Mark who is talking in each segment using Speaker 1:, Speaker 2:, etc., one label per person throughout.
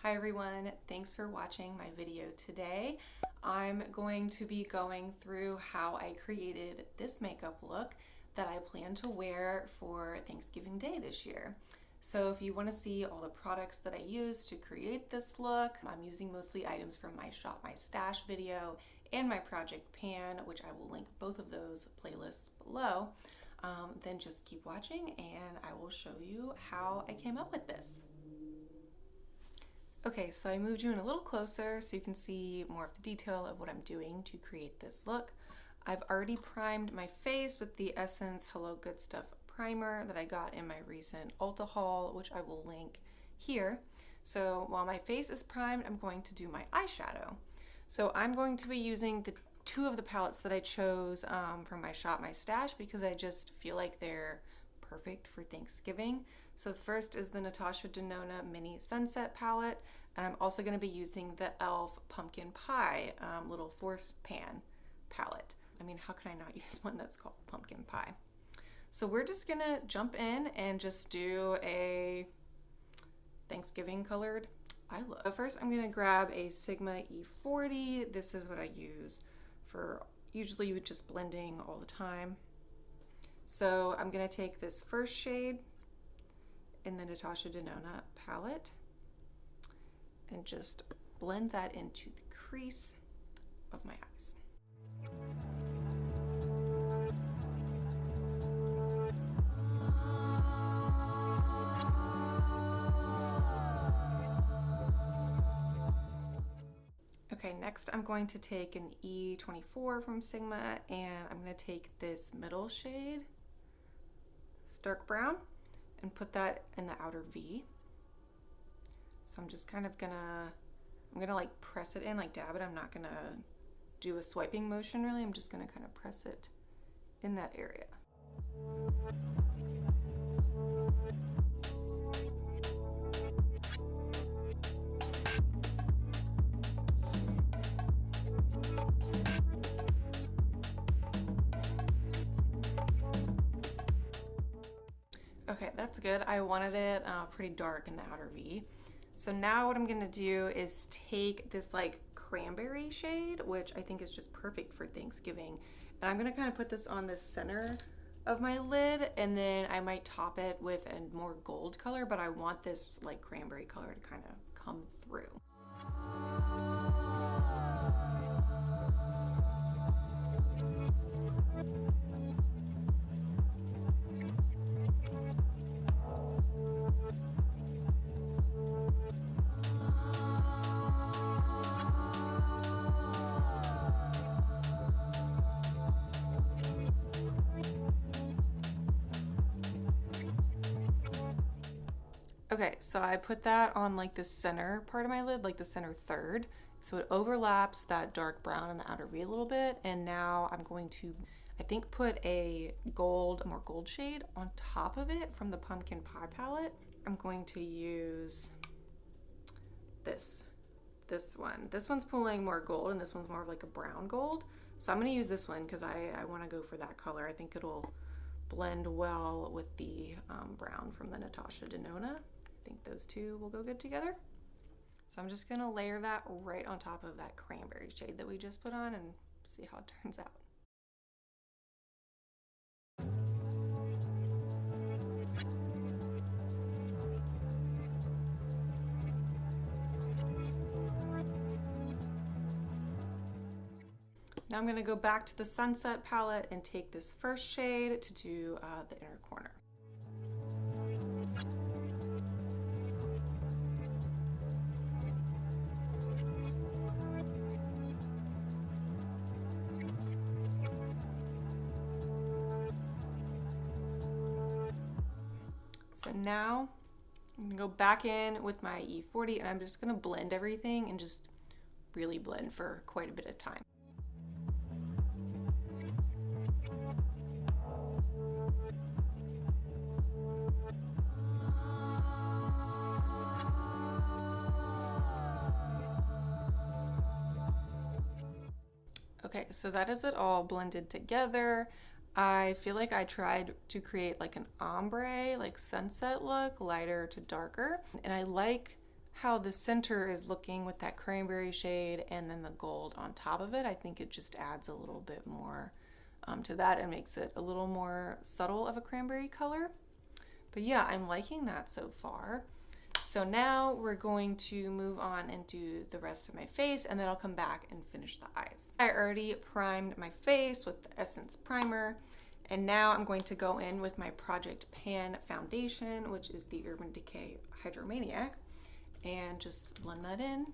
Speaker 1: Hi everyone, thanks for watching my video today. I'm going to be going through how I created this makeup look that I plan to wear for Thanksgiving Day this year. So if you want to see all the products that I used to create this look, I'm using mostly items from my Shop My Stash video and my Project Pan, which I will link both of those playlists below. Then just keep watching and I will show you how I came up with this. Okay, so I moved you in a little closer so you can see more of the detail of what I'm doing to create this look. I've already primed my face with the Essence Hello Good Stuff primer that I got in my recent Ulta haul, which I will link here. So while my face is primed, I'm going to do my eyeshadow. So I'm going to be using the two of the palettes that I chose from my Shop My Stash because I just feel like they're perfect for Thanksgiving. So the first is the Natasha Denona Mini Sunset palette, and I'm also going to be using the e.l.f. Pumpkin Pie little force pan palette. I mean, how can I not use one that's called Pumpkin Pie? So we're just gonna jump in and just do a Thanksgiving colored eye look. But first I'm gonna grab a Sigma E40. This is what I use for usually just blending all the time. So I'm gonna take this first shade in the Natasha Denona palette and just blend that into the crease of my eyes. Okay, next I'm going to take an E24 from Sigma and I'm going to take this middle shade, this dark brown, and put that in the outer V. So I'm just kind of I'm gonna like press it in, like dab it. I'm not gonna do a swiping motion really. I'm just gonna kind of press it in that area. Okay, that's good. I wanted it pretty dark in the outer V. So now what I'm gonna do is take this like cranberry shade, which I think is just perfect for Thanksgiving. And I'm gonna kind of put this on the center of my lid, and then I might top it with a more gold color, but I want this like cranberry color to kind of come through. Okay, so I put that on like the center part of my lid, like the center third. So it overlaps that dark brown in the outer V a little bit. And now I'm going to, I think, put a more gold shade on top of it from the Pumpkin Pie palette. I'm going to use this one. This one's pulling more gold and this one's more of like a brown gold. So I'm gonna use this one because I wanna go for that color. I think it'll blend well with the brown from the Natasha Denona. I think those two will go good together. So I'm just gonna layer that right on top of that cranberry shade that we just put on and see how it turns out. Now I'm gonna go back to the Sunset palette and take this first shade to do the inner corner. So now I'm gonna go back in with my E40 and I'm just gonna blend everything and just really blend for quite a bit of time. Okay, so that is it all blended together. I feel like I tried to create like an ombre, like sunset look, lighter to darker. And I like how the center is looking with that cranberry shade and then the gold on top of it. I think it just adds a little bit more to that and makes it a little more subtle of a cranberry color. But yeah, I'm liking that so far. So now we're going to move on and do the rest of my face, and then I'll come back and finish the eyes. I already primed my face with the Essence Primer, and now I'm going to go in with my Project Pan foundation, which is the Urban Decay Hydromaniac, and just blend that in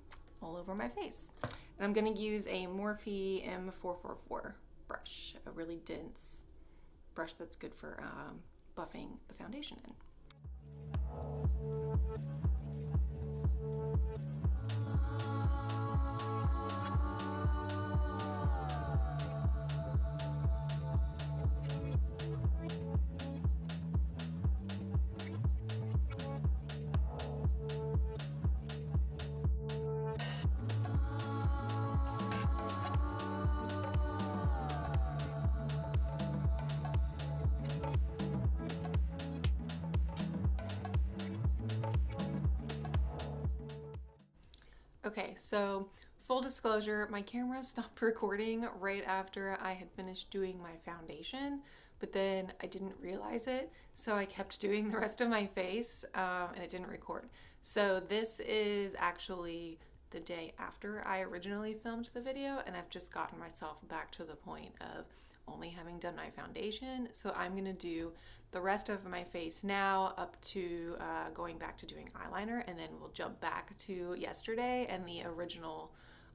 Speaker 1: all over my face. And I'm going to use a Morphe M444 brush, a really dense brush that's good for buffing the foundation in. Okay, so full disclosure, my camera stopped recording right after I had finished doing my foundation, but then I didn't realize it, so I kept doing the rest of my face and it didn't record. So this is actually the day after I originally filmed the video, and I've just gotten myself back to the point of only having done my foundation. So I'm gonna do the rest of my face now up to going back to doing eyeliner, and then we'll jump back to yesterday and the original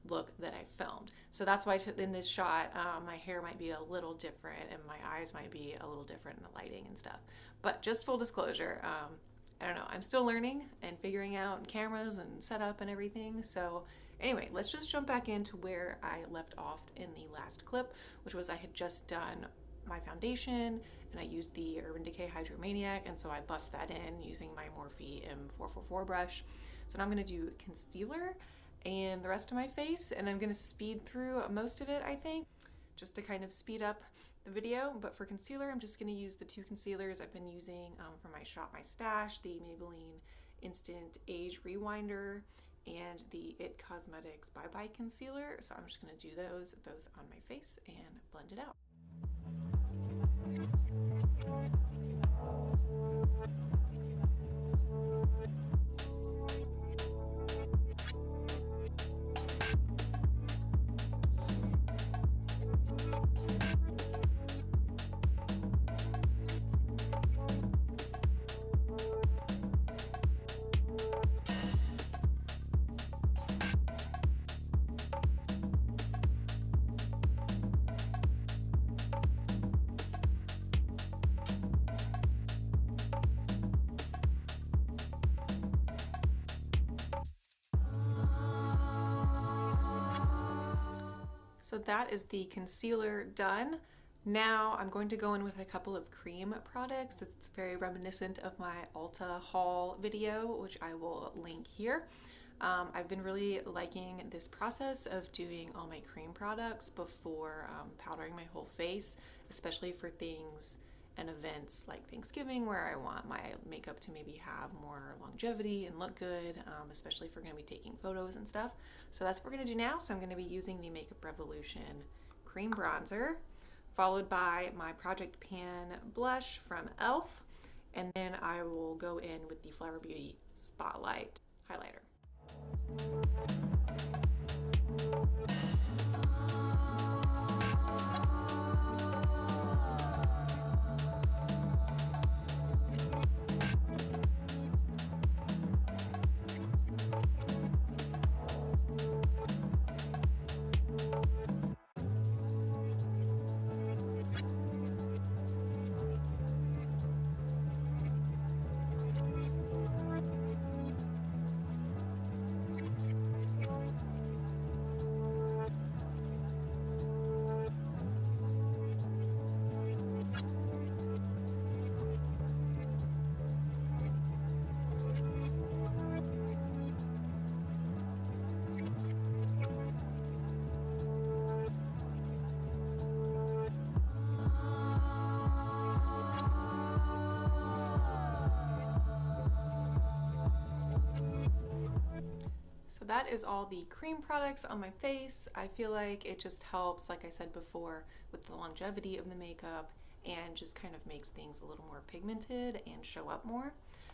Speaker 1: look that I filmed. So that's why in this shot my hair might be a little different and my eyes might be a little different in the lighting and stuff. But just full disclosure, I don't know, I'm still learning and figuring out cameras and setup and everything. So anyway, let's just jump back into where I left off in the last clip, which was I had just done my foundation and I used the Urban Decay Hydromaniac, and so I buffed that in using my Morphe M444 brush. So now I'm gonna do concealer and the rest of my face, and I'm gonna speed through most of it, I think, just to kind of speed up the video. But for concealer, I'm just gonna use the two concealers I've been using for my Shop My Stash, the Maybelline Instant Age Rewinder and the It Cosmetics Bye Bye Concealer. So I'm just gonna do those both on my face and blend it out. So that is the concealer done. Now I'm going to go in with a couple of cream products. That's very reminiscent of my Ulta haul video, which I will link here. I've been really liking this process of doing all my cream products before powdering my whole face, especially for things and events like Thanksgiving, where I want my makeup to maybe have more longevity and look good, especially if we're going to be taking photos and stuff. So that's what we're going to do now. So I'm going to be using the Makeup Revolution cream bronzer, followed by my Project Pan blush from e.l.f. And then I will go in with the Flower Beauty Spotlight highlighter. that is all the cream products on my face. I feel like it just helps, like I said before, with the longevity of the makeup and just kind of makes things a little more pigmented and show up more.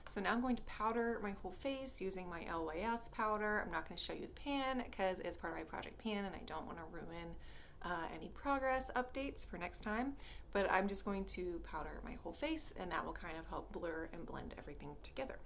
Speaker 1: So now I'm going to powder my whole face using my LYS powder. I'm not going to show you the pan because it's part of my project pan and I don't want to ruin any progress updates for next time, but I'm just going to powder my whole face and that will kind of help blur and blend everything together.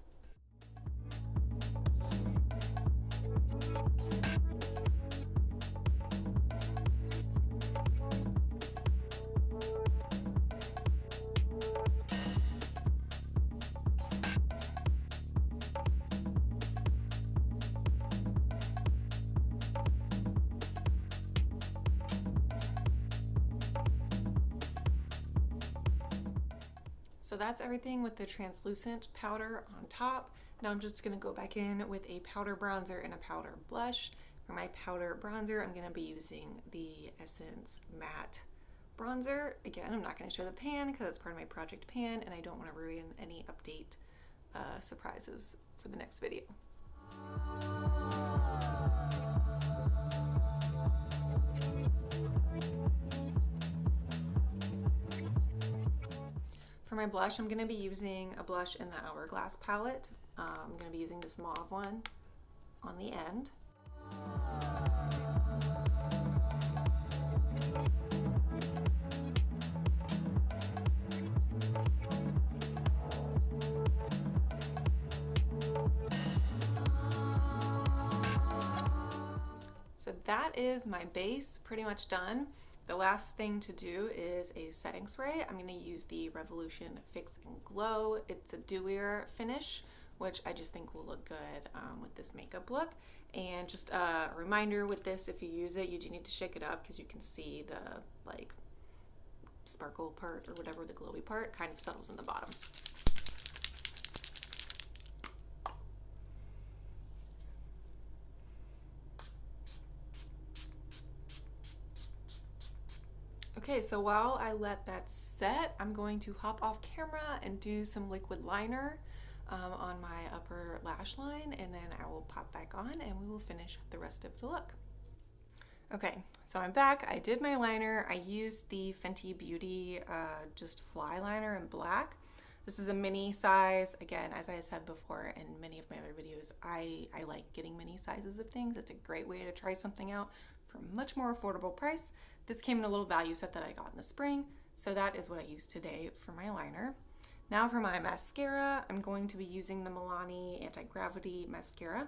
Speaker 1: So that's everything with the translucent powder on top. Now I'm just gonna go back in with a powder bronzer and a powder blush. For my powder bronzer, I'm gonna be using the Essence Matte Bronzer. Again, I'm not gonna show the pan because it's part of my project pan and I don't wanna ruin any update surprises for the next video. For my blush, I'm going to be using a blush in the Hourglass palette. I'm going to be using this mauve one on the end. So that is my base pretty much done. The last thing to do is a setting spray. I'm going to use the Revolution Fix and Glow. It's a dewier finish, which I just think will look good with this makeup look. And just a reminder with this, if you use it, you do need to shake it up because you can see the like sparkle part or whatever, the glowy part kind of settles in the bottom. Okay, so while I let that set, I'm going to hop off camera and do some liquid liner on my upper lash line, and then I will pop back on and we will finish the rest of the look. Okay, so I'm back. I did my liner. I used the Fenty Beauty just fly liner in black. This is a mini size. Again, as I said before in many of my other videos, I like getting mini sizes of things. It's a great way to try something out for a much more affordable price. This came in a little value set that I got in the spring, so that is what I used today for my liner. Now for my mascara, I'm going to be using the Milani Anti-Gravity Mascara.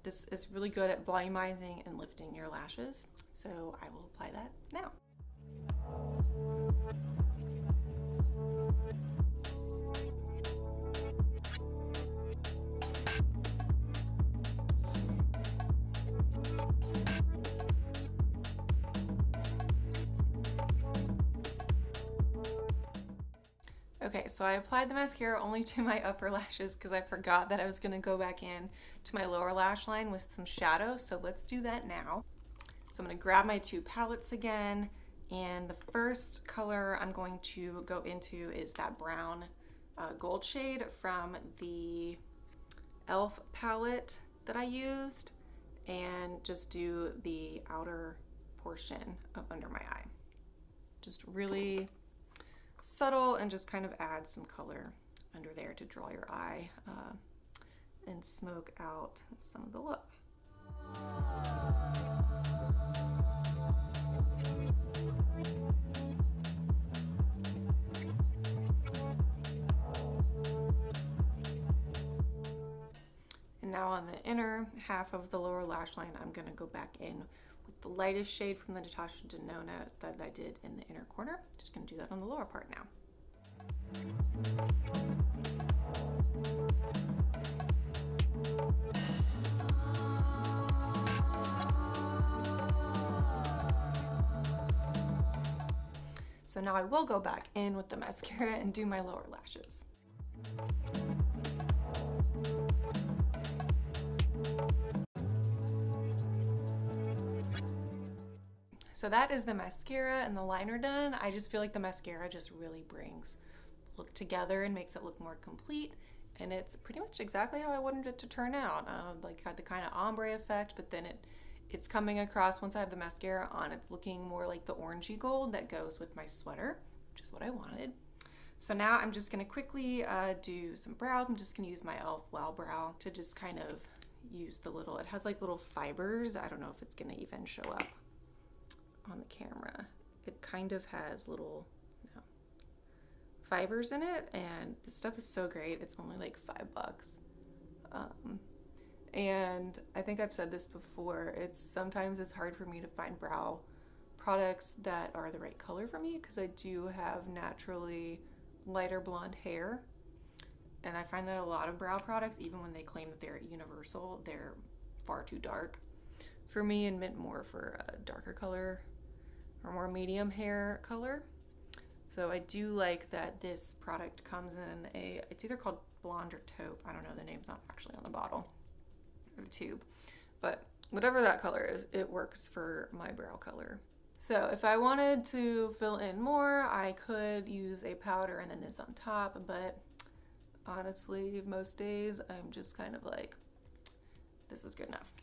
Speaker 1: This is really good at volumizing and lifting your lashes, so I will apply that now. Okay, so I applied the mascara only to my upper lashes because I forgot that I was going to go back in to my lower lash line with some shadow, so let's do that now. So I'm going to grab my two palettes again, and the first color I'm going to go into is that brown gold shade from the e.l.f. palette that I used, and just do the outer portion of under my eye. Just really subtle and just kind of add some color under there to draw your eye and smoke out some of the look. And now on the inner half of the lower lash line, I'm going to go back in with the lightest shade from the Natasha Denona that I did in the inner corner. Just going to do that on the lower part now. So now I will go back in with the mascara and do my lower lashes. So that is the mascara and the liner done. I just feel like the mascara just really brings the look together and makes it look more complete. and it's pretty much exactly how I wanted it to turn out. Like had the kind of ombre effect, but then it's coming across once I have the mascara on. It's looking more like the orangey gold that goes with my sweater, which is what I wanted. So now I'm just gonna quickly do some brows. I'm just gonna use my e.l.f. Wow Brow to just kind of use the little, it has like little fibers. I don't know if it's gonna even show up on the camera. It kind of has little fibers in it, and this stuff is so great. It's only like $5. And I think I've said this before, sometimes it's hard for me to find brow products that are the right color for me because I do have naturally lighter blonde hair, and I find that a lot of brow products, even when they claim that they're universal, they're far too dark for me and meant more for a darker color or more medium hair color. So I do like that this product comes in it's either called blonde or taupe. I don't know, the name's not actually on the bottle or the tube, but whatever that color is, it works for my brow color. So if I wanted to fill in more, I could use a powder and then this on top, but honestly, most days I'm just kind of like, this is good enough.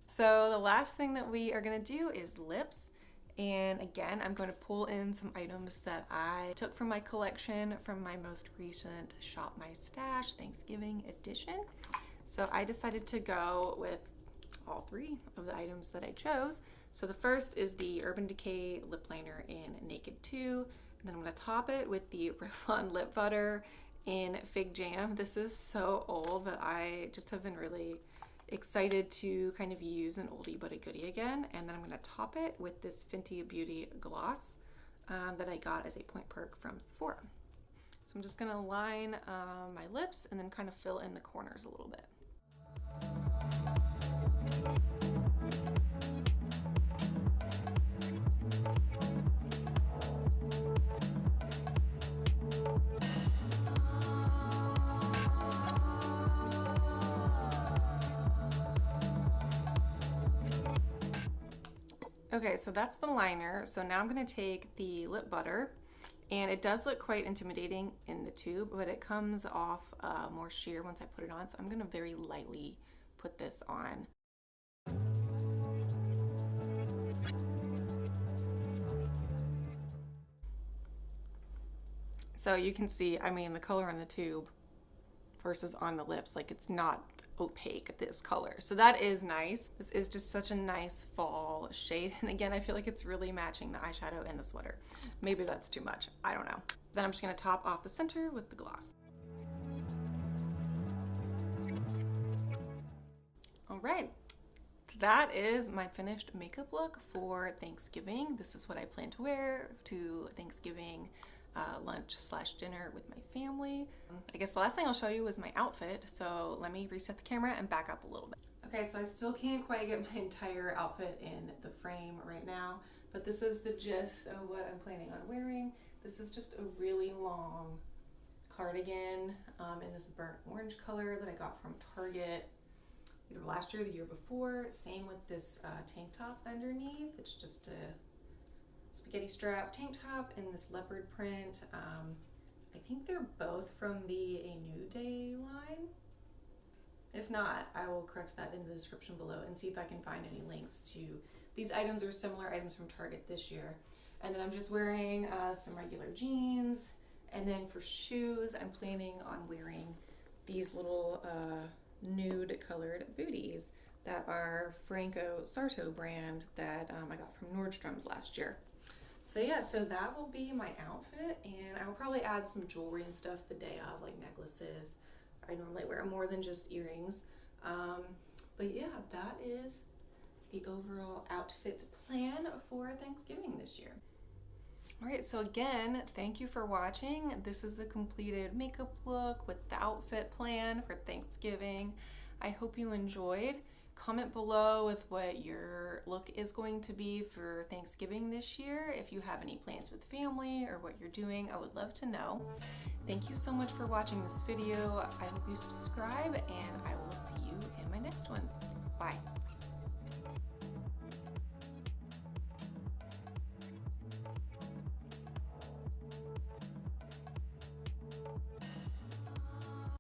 Speaker 1: So the last thing that we are gonna do is lips. And again, I'm going to pull in some items that I took from my collection from my most recent Shop My Stash Thanksgiving edition. So I decided to go with all three of the items that I chose. So the first is the Urban Decay lip liner in Naked 2. And then I'm going to top it with the Revlon lip butter in Fig Jam. This is so old, but I just have been really excited to kind of use an oldie but a goodie again. And then I'm going to top it with this Fenty Beauty gloss that I got as a point perk from Sephora. So I'm just going to line my lips and then kind of fill in the corners a little bit. Okay, so that's the liner. So now I'm gonna take the lip butter, and it does look quite intimidating in the tube, but it comes off more sheer once I put it on. So I'm gonna very lightly put this on. So you can see, I mean, the color on the tube versus on the lips, like it's not opaque, this color. So that is nice. This is just such a nice fall shade. And again, I feel like it's really matching the eyeshadow and the sweater. Maybe that's too much, I don't know. Then I'm just gonna top off the center with the gloss. All right, that is my finished makeup look for Thanksgiving. This is what I plan to wear to Thanksgiving lunch / dinner with my family. I guess the last thing I'll show you is my outfit. So let me reset the camera and back up a little bit. Okay, so I still can't quite get my entire outfit in the frame right now, but this is the gist of what I'm planning on wearing. This is just a really long cardigan in this burnt orange color that I got from Target either last year or the year before. Same with this tank top underneath. It's just a spaghetti strap tank top in this leopard print. I think they're both from the A New Day line. If not, I will correct that in the description below and see if I can find any links to these items or similar items from Target this year. And then I'm just wearing some regular jeans. And then for shoes, I'm planning on wearing these little nude colored booties that are Franco Sarto brand that I got from Nordstrom's last year. So yeah, so that will be my outfit, and I will probably add some jewelry and stuff the day of, like necklaces. I normally wear more than just earrings. But yeah, that is the overall outfit plan for Thanksgiving this year. All right, so again, thank you for watching. This is the completed makeup look with the outfit plan for Thanksgiving. I hope you enjoyed. Comment below with what your look is going to be for Thanksgiving this year. If you have any plans with family or what you're doing, I would love to know. Thank you so much for watching this video. I hope you subscribe, and I will see you in my next one. Bye.